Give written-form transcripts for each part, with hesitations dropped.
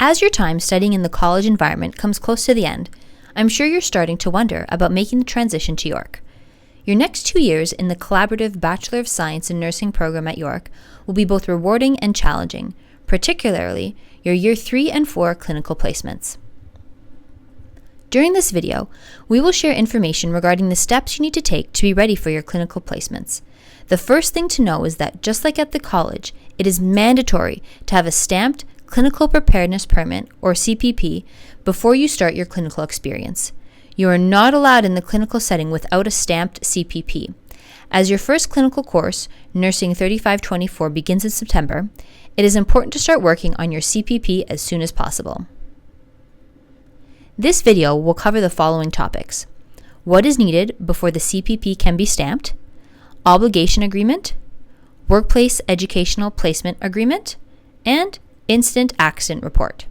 As your time studying in the college environment comes close to the end, I'm sure you're starting to wonder about making the transition to York. Your next 2 years in the collaborative Bachelor of Science in Nursing program at York will be both rewarding and challenging, particularly your Year 3 and 4 clinical placements. During this video, we will share information regarding the steps you need to take to be ready for your clinical placements. The first thing to know is that, just like at the college, it is mandatory to have a stamped Clinical Preparedness Permit, or CPP, before you start your clinical experience. You are not allowed in the clinical setting without a stamped CPP. As your first clinical course, Nursing 3524, begins in September, it is important to start working on your CPP as soon as possible. This video will cover the following topics: what is needed before the CPP can be stamped, obligation agreement, workplace educational placement agreement, and incident accident report.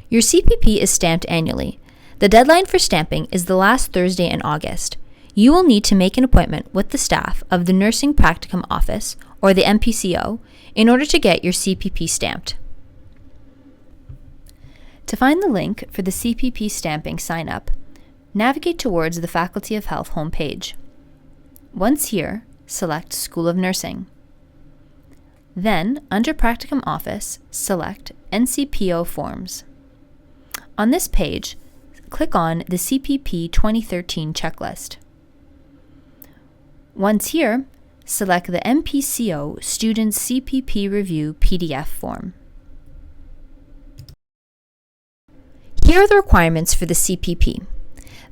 Your CPP is stamped annually. The deadline for stamping is the last Thursday in August. You will need to make an appointment with the staff of the Nursing Practicum Office, or the NPCO, in order to get your CPP stamped. To find the link for the CPP stamping sign-up, navigate towards the Faculty of Health homepage. Once here, select School of Nursing. Then, under Practicum Office, select NCPO Forms. On this page, click on the CPP 2013 checklist. Once here, select the NPCO Student CPP Review PDF form. Here are the requirements for the CPP.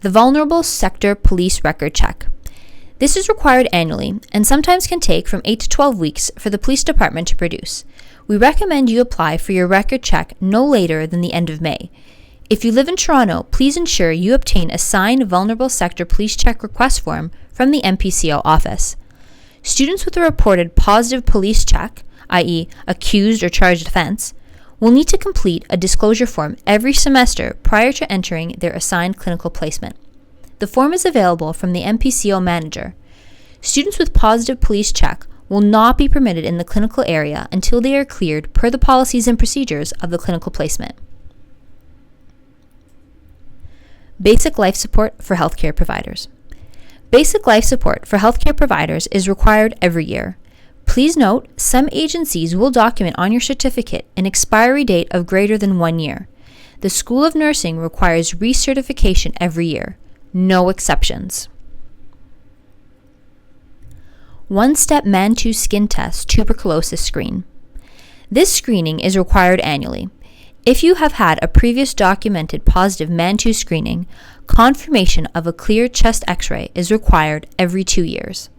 The Vulnerable Sector Police Record Check. This is required annually and sometimes can take from 8 to 12 weeks for the police department to produce. We recommend you apply for your record check no later than the end of May. If you live in Toronto, please ensure you obtain a signed Vulnerable Sector Police Check request form from the NPCO office. Students with a reported positive police check, i.e. accused or charged offense, will need to complete a disclosure form every semester prior to entering their assigned clinical placement. The form is available from the NPCO manager. Students with positive police check will not be permitted in the clinical area until they are cleared per the policies and procedures of the clinical placement. Basic life support for healthcare providers. Basic life support for healthcare providers is required every year. Please note, some agencies will document on your certificate an expiry date of greater than 1 year. The School of Nursing requires recertification every year. No exceptions. One-step Mantoux skin test tuberculosis screen. This screening is required annually. If you have had a previous documented positive Mantoux screening, confirmation of a clear chest X-ray is required every 2 years.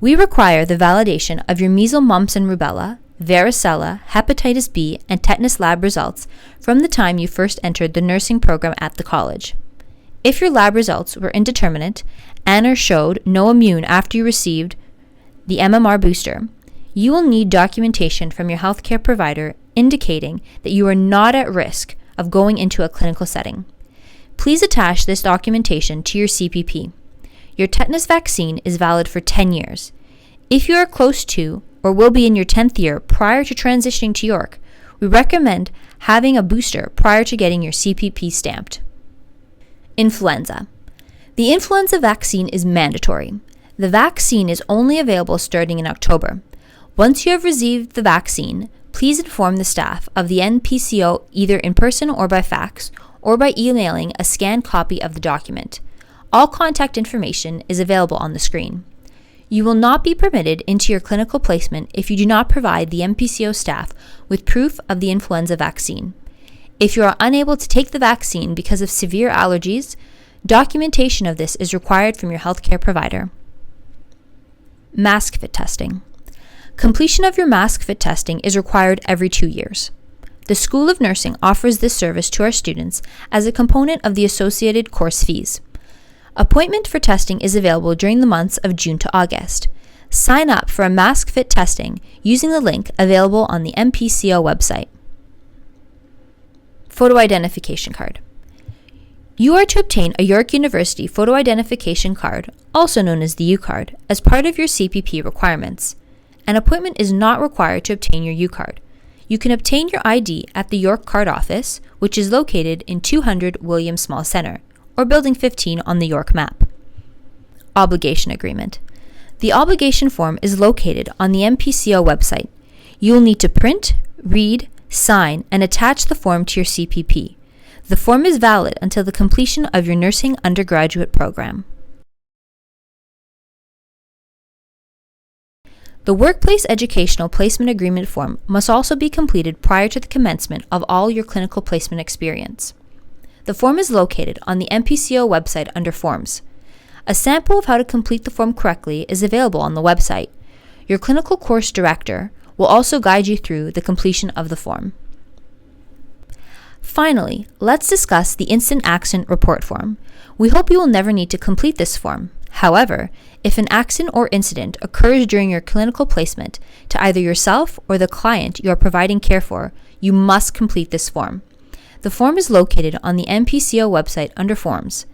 We require the validation of your measles, mumps, and rubella, varicella, hepatitis B, and tetanus lab results from the time you first entered the nursing program at the college. If your lab results were indeterminate and or showed no immune after you received the MMR booster, you will need documentation from your healthcare provider indicating that you are not at risk of going into a clinical setting. Please attach this documentation to your CPP. Your tetanus vaccine is valid for 10 years. If you are close to or will be in your 10th year prior to transitioning to York, we recommend having a booster prior to getting your CPP stamped. Influenza. The influenza vaccine is mandatory. The vaccine is only available starting in October. Once you have received the vaccine, please inform the staff of the NPCO either in person or by fax, or by emailing a scanned copy of the document. All contact information is available on the screen. You will not be permitted into your clinical placement if you do not provide the NPCO staff with proof of the influenza vaccine. If you are unable to take the vaccine because of severe allergies, documentation of this is required from your healthcare provider. Mask fit testing. Completion of your mask fit testing is required every 2 years. The School of Nursing offers this service to our students as a component of the associated course fees. Appointment for testing is available during the months of June to August. Sign up for a mask fit testing using the link available on the NPCO website. Photo identification card. You are to obtain a York University photo identification card, also known as the U card, as part of your CPP requirements. An appointment is not required to obtain your U-Card. You can obtain your ID at the York Card Office, which is located in 200 William Small Center, or Building 15 on the York map. Obligation Agreement. The obligation form is located on the Cppcl website. You will need to print, read, sign, and attach the form to your CPP. The form is valid until the completion of your nursing undergraduate program. The Workplace Educational Placement Agreement form must also be completed prior to the commencement of all your clinical placement experience. The form is located on the Cppcl website under Forms. A sample of how to complete the form correctly is available on the website. Your clinical course director will also guide you through the completion of the form. Finally, let's discuss the Instant Accident Report form. We hope you will never need to complete this form. However, if an accident or incident occurs during your clinical placement to either yourself or the client you are providing care for, you must complete this form. The form is located on the Cppcl website under Forms.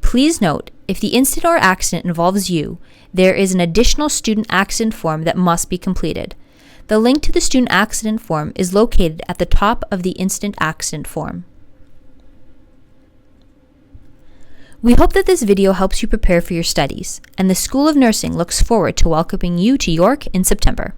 Please note, if the incident or accident involves you, there is an additional student accident form that must be completed. The link to the student accident form is located at the top of the incident accident form. We hope that this video helps you prepare for your studies, and the School of Nursing looks forward to welcoming you to York in September.